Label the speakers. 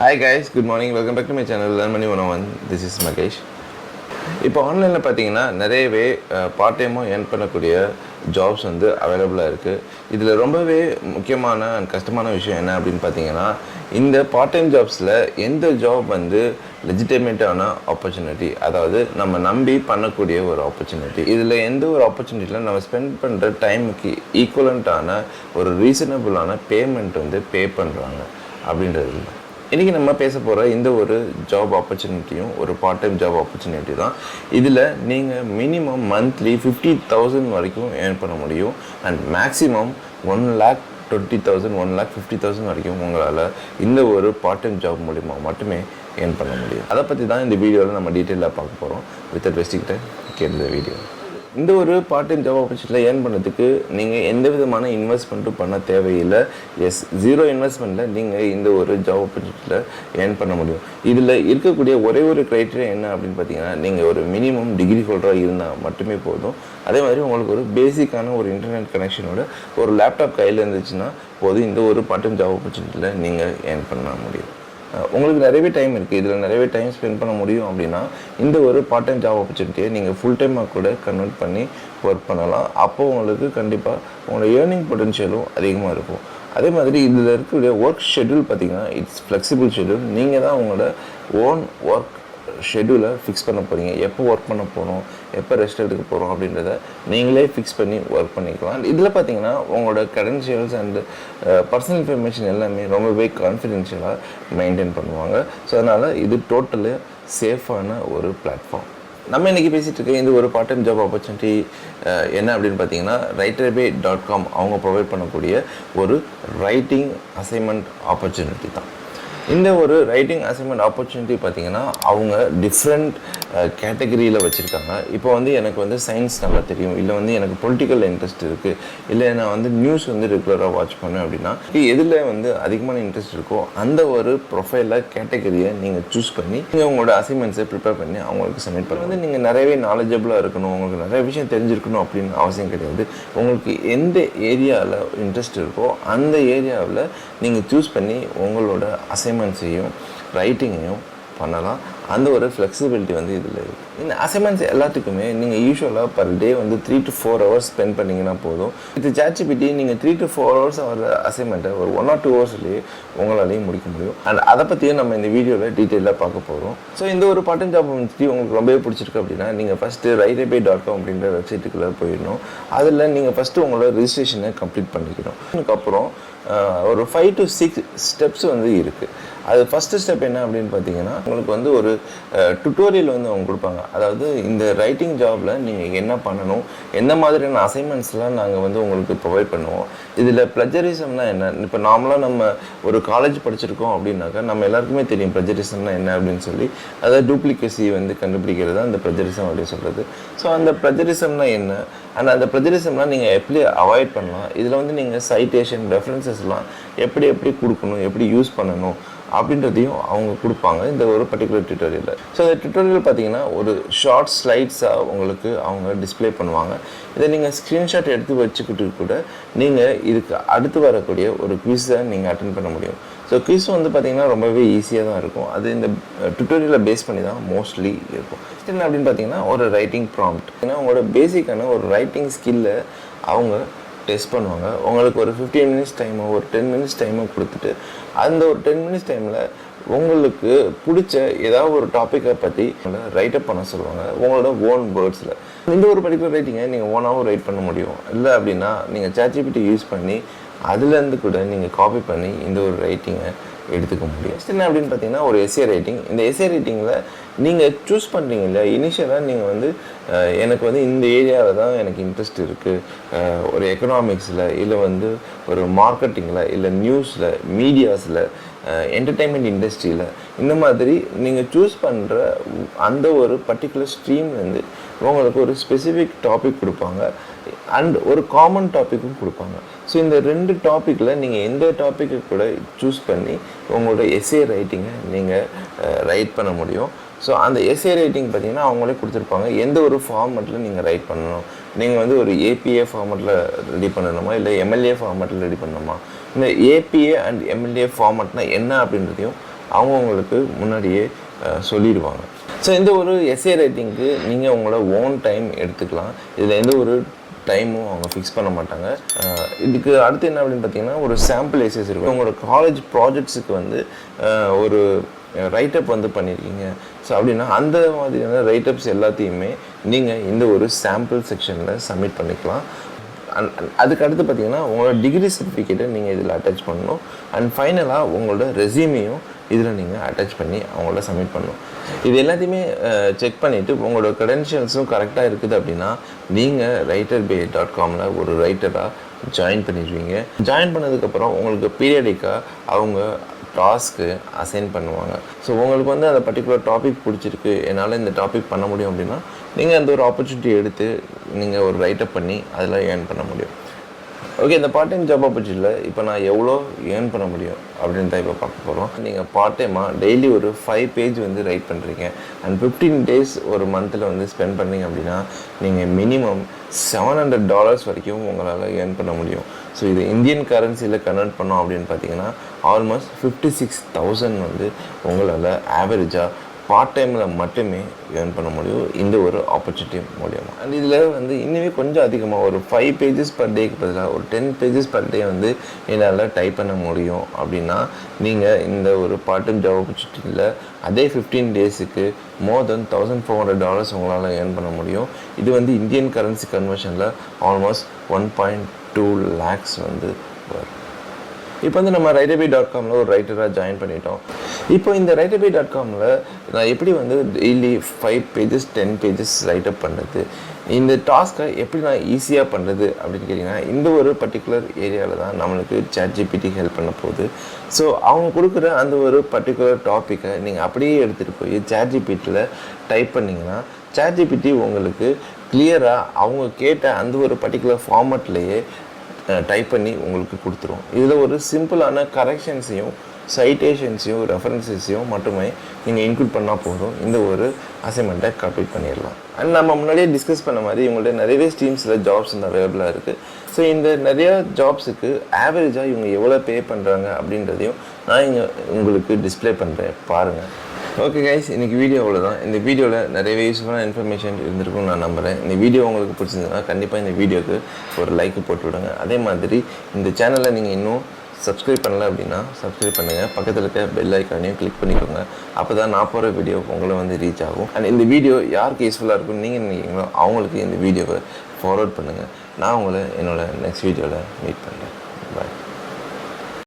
Speaker 1: Hi guys, good morning. Welcome back to my channel Learn Money 101. This is Makesh. இப்போ ஆன்லைனில் பார்த்தீங்கன்னா நிறையவே part டைமாக ஏர்ன் பண்ணக்கூடிய ஜாப்ஸ் வந்து அவைலபிளாக இருக்குது. இதில் ரொம்பவே முக்கியமான அண்ட் கஷ்டமான விஷயம் என்ன அப்படின்னு பார்த்தீங்கன்னா, இந்த பார்ட் டைம் ஜாப்ஸில் எந்த ஜாப் வந்து லெஜிட்டிமேட்டான ஆப்பர்ச்சுனிட்டி, அதாவது நம்ம நம்பி பண்ணக்கூடிய ஒரு ஆப்பர்ச்சுனிட்டி, இதில் எந்த ஒரு ஆப்பர்ச்சுனிட்டியில் நம்ம ஸ்பெண்ட் பண்ணுற டைமுக்கு ஈக்குவலண்ட்டான ஒரு ரீசனபுளான பேமெண்ட் வந்து பே பண்ணுறாங்க அப்படின்றது. இன்றைக்கி நம்ம பேச போகிற இந்த ஒரு ஜாப் ஆப்பர்ச்சுனிட்டியும் ஒரு பார்ட் டைம் ஜாப் ஆப்பர்ச்சுனிட்டி தான். இதில் நீங்கள் மினிமம் மந்த்லி 50,000 வரைக்கும் ஏர்ன் பண்ண முடியும் அண்ட் மேக்ஸிமம் 1,20,000 1,50,000 வரைக்கும் உங்களால் இந்த ஒரு பார்ட் டைம் ஜாப் மூலிமா மட்டுமே ஏர்ன் பண்ண முடியும். அதை பற்றி தான் இந்த வீடியோவில் நம்ம டீட்டெயிலாக பார்க்க போகிறோம். வித் வெஸ்டிக்கிட்ட கேட்குற வீடியோ. இந்த ஒரு பார்ட் டைம் ஜாப் ஆப்பர்ச்சுனிட்டியில் ஏர்ன் பண்ணுறதுக்கு நீங்கள் எந்த விதமான இன்வெஸ்ட்மெண்ட்டும் பண்ண தேவையில்லை. ஜீரோ இன்வெஸ்ட்மெண்ட்டில் நீங்கள் இந்த ஒரு ஜாப் ஆப்பர்ச்சுனிட்டியில் ஏர்ன் பண்ண முடியும். இதில் இருக்கக்கூடிய ஒரே ஒரு க்ரைட்டீரியா என்ன அப்படின்னு பார்த்தீங்கன்னா, நீங்கள் ஒரு மினிமம் டிகிரி ஹோல்டராக இருந்தால் மட்டுமே போதும். அதே மாதிரி உங்களுக்கு ஒரு பேசிக்கான ஒரு இன்டர்நெட் கனெக்ஷனோட ஒரு லேப்டாப் கையில் இருந்துச்சுன்னா போதும், இந்த ஒரு பார்ட் டைம் ஜாப் ஆப்பர்ச்சுனிட்டியில் நீங்கள் ஏர்ன் பண்ண முடியும். உங்களுக்கு நிறையவே டைம் இருக்குது, இதில் நிறையவே டைம் ஸ்பெண்ட் பண்ண முடியும். அப்படின்னா இந்த ஒரு பார்ட் டைம் ஜாப் ஆப்பர்ச்சுனிட்டியை நீங்கள் ஃபுல் டைமாக கூட கன்வெர்ட் பண்ணி ஒர்க் பண்ணலாம். அப்போது உங்களுக்கு கண்டிப்பாக உங்களோட ஏர்னிங் பொட்டன்ஷியலும் அதிகமாக இருக்கும். அதே மாதிரி இதில் இருக்கக்கூடிய ஒர்க் ஷெட்யூல் பார்த்திங்கன்னா, இட்ஸ் ஃப்ளெக்சிபிள் ஷெட்யூல். நீங்கள் தான் உங்களோட ஓன் ஒர்க் ஷெட்யூலை ஃபிக்ஸ் பண்ண போகிறீங்க. எப்போ ஒர்க் பண்ண போகிறோம், எப்போ ரெஸ்ட் எடுக்க போகிறோம் அப்படின்றத நீங்களே ஃபிக்ஸ் பண்ணி ஒர்க் பண்ணிக்கலாம். இதில் பார்த்தீங்கன்னா உங்களோட க்ரெடென்ஷியல்ஸ் அண்டு பர்சனல் இன்ஃபர்மேஷன் எல்லாமே ரொம்பவே கான்ஃபிடென்ஷியலாக மெயின்டைன் பண்ணுவாங்க. ஸோ அதனால் இது டோட்டலி சேஃபான ஒரு பிளாட்ஃபார்ம். நம்ம இன்றைக்கி பேசிகிட்டு இருக்க இந்த ஒரு பார்ட் டைம் ஜாப் ஆப்பர்ச்சுனிட்டி என்ன அப்படின்னு பார்த்தீங்கன்னா, writerpay.com அவங்க ப்ரொவைட் பண்ணக்கூடிய ஒரு ரைட்டிங் அசைன்மெண்ட் ஆப்பர்ச்சுனிட்டி தான். இந்த ஒரு ரைட்டிங் அசைன்மெண்ட் ஆப்பர்ச்சுனிட்டி பார்த்திங்கன்னா, அவங்க டிஃப்ரெண்ட் கேட்டகரியில் வச்சுருக்காங்க. இப்போ வந்து எனக்கு வந்து சயின்ஸ் நல்லா தெரியும், இல்லை வந்து எனக்கு பொலிட்டிக்கல் இன்ட்ரெஸ்ட் இருக்குது, இல்லை நான் வந்து நியூஸ் வந்து ரெகுலராக வாட்ச் பண்ணேன் அப்படின்னா, எதில் வந்து அதிகமான இன்ட்ரெஸ்ட் இருக்கோ அந்த ஒரு ப்ரொஃபைலில் கேட்டகரியை நீங்கள் சூஸ் பண்ணி நீங்கள் உங்களோட அசைன்மெண்ட்ஸை ப்ரிப்பேர் பண்ணி அவங்களுக்கு சப்மிட் பண்ணி வந்து நீங்கள் நிறையவே நாலேஜபிளாக இருக்கணும், உங்களுக்கு நிறைய விஷயம் தெரிஞ்சிருக்கணும் அப்படின்னு அவசியம் கிடையாது. உங்களுக்கு எந்த ஏரியாவில் இன்ட்ரெஸ்ட் இருக்கோ அந்த ஏரியாவில் நீங்கள் சூஸ் பண்ணி உங்களோட அசைன்மெண்ட்ஸையும் ரைட்டிங்கையும் பண்ணலாம். அந்த ஒரு ஃப்ளெக்சிபிலிட்டி வந்து இதில் இருக்குது. இந்த அசைன்மெண்ட்ஸ் எல்லாத்துக்குமே நீங்கள் யூஸ்வலாக பர் டே வந்து 3 to 4 hours ஸ்பெண்ட் பண்ணிங்கன்னா போதும். இது ChatGPT நீங்கள் 3 to 4 hours ஆகிற அசைன்மெண்ட்டை ஒரு 1 or 2 ஹவர்ஸ்லேயே உங்களாலேயும் முடிக்க முடியும். அண்ட் அதை பற்றியும் நம்ம இந்த வீடியோவில் டீட்டெயிலாக பார்க்க போகிறோம். ஸோ இந்த ஒரு பார்ட் டைம் ஜாப் பற்றி உங்களுக்கு ரொம்பவே பிடிச்சிருக்கு அப்படின்னா, நீங்கள் ஃபஸ்ட்டு writerpay.com அப்படின்ற வெப்சைட்டுக்குள்ளே போயிடணும். அதில் நீங்கள் ஃபஸ்ட்டு உங்களோட ரெஜிஸ்ட்ரேஷனை கம்ப்ளீட் பண்ணிக்கணும். அதுக்கப்புறம் ஒரு 5 to 6 ஸ்டெப்ஸ் வந்து இருக்குது. அது ஃபஸ்ட்டு ஸ்டெப் என்ன அப்படின்னு பார்த்தீங்கன்னா, உங்களுக்கு வந்து ஒரு டுட்டோரியல் வந்து அவங்க கொடுப்பாங்க. அதாவது இந்த ரைட்டிங் ஜாபில் நீங்கள் என்ன பண்ணணும், எந்த மாதிரியான அசைன்மெண்ட்ஸ்லாம் நாங்கள் வந்து உங்களுக்கு ப்ரொவைட் பண்ணுவோம். இதில் ப்ளஜரிசம்னா என்ன, இப்போ நார்மலாக நம்ம ஒரு காலேஜ் படிச்சிருக்கோம் அப்படின்னாக்கா நம்ம எல்லாருக்குமே தெரியும் ப்ளஜரிசம்னா என்ன அப்படின்னு சொல்லி. அதாவது டூப்ளிகேசி வந்து கண்டுபிடிக்கிறது தான் அந்த ப்ளஜரிசம் அப்படின்னு சொல்கிறது. ஸோ அந்த ப்ளஜரிசம்னா என்ன, அண்ட் அந்த ப்ளஜரிசம்லாம் நீங்கள் எப்படி அவாய்ட் பண்ணலாம், இதில் வந்து நீங்கள் சைட்டேஷன் ரெஃபரன்சஸ்லாம் எப்படி கொடுக்கணும், எப்படி யூஸ் பண்ணணும் அப்படின்றதையும் அவங்க கொடுப்பாங்க இந்த ஒரு பர்டிகுலர் டியூட்டோரியலில். ஸோ இந்த டியூட்டோரியல் பார்த்தீங்கன்னா ஒரு ஷார்ட் ஸ்லைட்ஸாக உங்களுக்கு அவங்க டிஸ்பிளே பண்ணுவாங்க. இதை நீங்கள் ஸ்க்ரீன்ஷாட் எடுத்து வச்சுக்கிட்டு கூட நீங்கள் இதுக்கு அடுத்து வரக்கூடிய ஒரு குவிஸை நீங்கள் அட்டென்ட் பண்ண முடியும். ஸோ குவிஸ் வந்து பார்த்திங்கன்னா ரொம்பவே ஈஸியாக தான் இருக்கும். அது இந்த டியூட்டோரியலை பேஸ் பண்ணி தான் மோஸ்ட்லி இருக்கும். என்ன அப்படின்னு பார்த்தீங்கன்னா, ஒரு ரைட்டிங் ப்ராம்ப்ட், ஏன்னா உங்களோட பேசிக்கான ஒரு ரைட்டிங் ஸ்கில்லை அவங்க டெஸ்ட் பண்ணுவாங்க. உங்களுக்கு ஒரு 15 minutes டைமோ ஒரு 10 minutes டைமோ கொடுத்துட்டு அந்த ஒரு 10 minutes டைமில் உங்களுக்கு பிடிச்ச ஏதாவது ஒரு டாப்பிக்கை பற்றி ரைட்டப் பண்ண சொல்லுவாங்க உங்களோட ஓன் வேர்ட்ஸில். இந்த ஒரு பர்டிகுலர் ரைட்டிங்கை நீங்கள் ஓனாகவும் ரைட் பண்ண முடியும். இல்லை அப்படின்னா நீங்கள் ChatGPT யூஸ் பண்ணி அதுலேருந்து கூட நீங்கள் காப்பி பண்ணி இந்த ஒரு ரைட்டிங்கை எடுத்துக்க முடியும். என்ன அப்படின்னு பார்த்தீங்கன்னா, ஒரு எஸ்ஏ ரைட்டிங். இந்த எஸ்ஏ ரைட்டிங்கில் நீங்கள் சூஸ் பண்ணுறீங்க இல்லையா, இனிஷியலாக நீங்கள் வந்து எனக்கு வந்து இந்த ஏரியாவில் தான் எனக்கு இன்ட்ரெஸ்ட் இருக்குது, ஒரு எக்கனாமிக்ஸில், இல்லை வந்து ஒரு மார்க்கெட்டிங்கில், இல்லை நியூஸில், மீடியாஸில், என்டர்டெயின்மெண்ட் இண்டஸ்ட்ரியில், இந்த மாதிரி நீங்கள் சூஸ் பண்ணுற அந்த ஒரு பர்டிகுலர் ஸ்ட்ரீம்லேருந்து உங்களுக்கு ஒரு ஸ்பெசிஃபிக் டாபிக் கொடுப்பாங்க அண்ட் ஒரு காமன் டாப்பிக்கும் கொடுப்பாங்க. ஸோ இந்த 2 டாப்பிக்கில் நீங்கள் எந்த டாப்பிக்கு கூட சூஸ் பண்ணி உங்களோட எஸ்ஏ ரைட்டிங்கை நீங்கள் ரைட் பண்ண முடியும். ஸோ அந்த எஸ்ஏ ரைட்டிங் பார்த்திங்கன்னா அவங்களே கொடுத்துருப்பாங்க. எந்த ஒரு ஃபார்மெட்டில் நீங்கள் ரைட் பண்ணணும், நீங்கள் வந்து ஒரு ஏபிஏ ஃபார்மெட்டில் ரெடி பண்ணணுமா, இல்லை எம்எல்ஏ ஃபார்மெட்டில் ரெடி பண்ணணுமா, இந்த ஏபிஏ அண்ட் எம்எல்ஏ ஃபார்மெட்னா என்ன அப்படின்றதையும் அவங்க உங்களுக்கு முன்னாடியே சொல்லிடுவாங்க. ஸோ இந்த ஒரு எஸ்ஏ ரைட்டிங்க்கு நீங்கள் உங்களோட ஓன் டைம் எடுத்துக்கலாம். இதில் எந்த ஒரு டைமும் அவங்க ஃபிக்ஸ் பண்ண மாட்டாங்க. இதுக்கு அடுத்து என்ன அப்படின்னு பார்த்தீங்கன்னா, ஒரு சாம்பிள் எஸ்ஏஸ் இருக்கும். உங்களோட காலேஜ் ப்ராஜெக்ட்ஸுக்கு வந்து ஒரு ரைட்டப் வந்து பண்ணியிருக்கீங்க. ஸோ அப்படின்னா அந்த மாதிரியான ரைட்டப்ஸ் எல்லாத்தையுமே நீங்கள் இந்த ஒரு சாம்பிள் செக்ஷனில் சப்மிட் பண்ணிக்கலாம். அதுக்கு அடுத்து பார்த்தீங்கன்னா, உங்களோட டிகிரி சர்டிஃபிகேட்டை நீங்கள் இதில் அட்டாச் பண்ணணும். அண்ட் ஃபைனலாக உங்களோட ரெஸ்யூமையும் இதில் நீங்கள் அட்டாச் பண்ணி அவங்களோட சப்மிட் பண்ணணும். இது எல்லாத்தையுமே செக் பண்ணிவிட்டு உங்களோட க்ரெடென்ஷியல்ஸும் கரெக்டாக இருக்குது அப்படின்னா நீங்கள் writerbay.comல ஒரு ரைட்டராக ஜாயின் பண்ணிடுவீங்க. ஜாயின் பண்ணதுக்கப்புறம் உங்களுக்கு பீரியடிக்காக அவங்க டாஸ்க்கு அசைன் பண்ணுவாங்க. ஸோ உங்களுக்கு வந்து அந்த பர்டிகுலர் டாபிக் பிடிச்சிருக்கு, என்னால் இந்த டாபிக் பண்ண முடியும் அப்படின்னா நீங்கள் அந்த ஒரு ஆப்பர்ச்சுனிட்டி எடுத்து நீங்கள் ஒரு ரைட்டப் பண்ணி அதில் ஏர்ன் பண்ண முடியும். ஓகே, இந்த பார்ட் டைம் ஜாப் ஆப்பர்ச்சுனிட்டியில் இப்போ நான் எவ்வளோ ஏர்ன் பண்ண முடியும் அப்படின்னு தான் இப்போ பார்க்க போகிறோம். நீங்கள் பார்ட் டைமாக டெய்லி ஒரு 5 பேஜ் வந்து ரைட் பண்ணுறீங்க அண்ட் 15 days ஒரு மந்தில் வந்து ஸ்பெண்ட் பண்ணிங்க அப்படின்னா நீங்கள் மினிமம் $700 வரைக்கும் உங்களால் ஏர்ன் பண்ண முடியும். ஸோ இது இந்தியன் கரன்சியில் கன்வெர்ட் பண்ணோம் அப்படின்னு பார்த்தீங்கன்னா ஆல்மோஸ்ட் 56,000 வந்து உங்களால் ஆவரேஜாக பார்ட் டைமில் மட்டுமே ஏர்ன் பண்ண முடியும் இந்த ஒரு ஆப்பர்ச்சுனிட்டி மூலியமாக. அண்ட் இதில் வந்து இன்னுமே கொஞ்சம் அதிகமாக ஒரு 5 pages per டேக்கு பதிலாக ஒரு 10 pages per டே வந்து என்னால் டைப் பண்ண முடியும் அப்படின்னா நீங்கள் இந்த ஒரு பார்ட் டைம் ஜாப் ஆப்பர்ச்சுனிட்டியில் அதே 15 daysக்கு மோர் தென் $1,400 உங்களால் ஏர்ன் பண்ண முடியும். இது வந்து இந்தியன் கரன்சி கன்வர்ஷனில் ஆல்மோஸ்ட் 1.2 lakhs வந்து வரும். இப்போ வந்து நம்ம writerbay.comல ஒரு ரைட்டராக ஜாயின் பண்ணிட்டோம். இப்போ இந்த writerbay.comல நான் எப்படி வந்து டெய்லி 5 pages 10 pages ரைட்டப் பண்ணுறது, இந்த டாஸ்க்கை எப்படி நான் ஈஸியாக பண்ணுறது அப்படின்னு கேட்டிங்கன்னா இந்த ஒரு பர்டிகுலர் ஏரியாவில் தான் நம்மளுக்கு ChatGPT ஹெல்ப் பண்ண போகுது. ஸோ அவங்க கொடுக்குற அந்த ஒரு பர்டிகுலர் டாப்பிக்கை நீங்கள் அப்படியே எடுத்துகிட்டு போய் ChatGPTயில் டைப் பண்ணிங்கன்னா ChatGPT உங்களுக்கு கிளியராக அவங்க கேட்ட அந்த ஒரு பர்டிகுலர் ஃபார்மேட்லேயே டைப் பண்ணி உங்களுக்கு கொடுத்துரும். இதில் ஒரு சிம்பிளான கரெக்ஷன்ஸையும் சைட்டேஷன்ஸையும் ரெஃபரன்ஸஸையும் மட்டுமே நீங்கள் இன்க்ளூட் பண்ணால் போதும், இந்த ஒரு அசைன்மெண்ட்டை கம்ப்ளீட் பண்ணிடலாம். அண்ட் நம்ம முன்னாடியே டிஸ்கஸ் பண்ண மாதிரி இவங்கள்ட்ட நிறையவே ஸ்ட்ரீம்ஸில் ஜாப்ஸ் வந்து அவைலபிளாக இருக்குது. ஸோ இந்த நிறையா ஜாப்ஸுக்கு ஆவரேஜாக இவங்க எவ்வளோ பே பண்ணுறாங்க அப்படின்றதையும் நான் இங்கே உங்களுக்கு டிஸ்பிளே பண்ணுறேன், பாருங்கள். ஓகே கைஸ், இன்றைக்கி வீடியோ அவ்வளோதான். இந்த வீடியோவில் நிறையவே யூஸ்ஃபுல்லான இன்ஃபர்மேஷன் இருந்திருக்கும்னு நான் நம்புகிறேன். இந்த வீடியோ உங்களுக்கு பிடிச்சிருந்ததுன்னா கண்டிப்பாக இந்த வீடியோக்கு ஒரு லைக் போட்டு விடுங்க. அதே மாதிரி இந்த சேனலை நீங்கள் இன்னும் சப்ஸ்கிரைப் பண்ணலை அப்படின்னா சப்ஸ்கிரைப் பண்ணுங்கள். பக்கத்தில் இருக்க பெல் ஐக்கானையும் கிளிக் பண்ணிக்கோங்க. அப்போ தான் நான் போகிற வீடியோ உங்களை வந்து ரீச் ஆகும். அண்ட் இந்த வீடியோ யாருக்கு யூஸ்ஃபுல்லாக இருக்குன்னு நீங்கள் நினைக்கிறீங்களோ அவங்களுக்கு இந்த வீடியோவை ஃபார்வர்ட் பண்ணுங்கள். நான் உங்களை என்னோடய நெக்ஸ்ட் வீடியோவில் மீட் பண்ணுறேன். பாய்.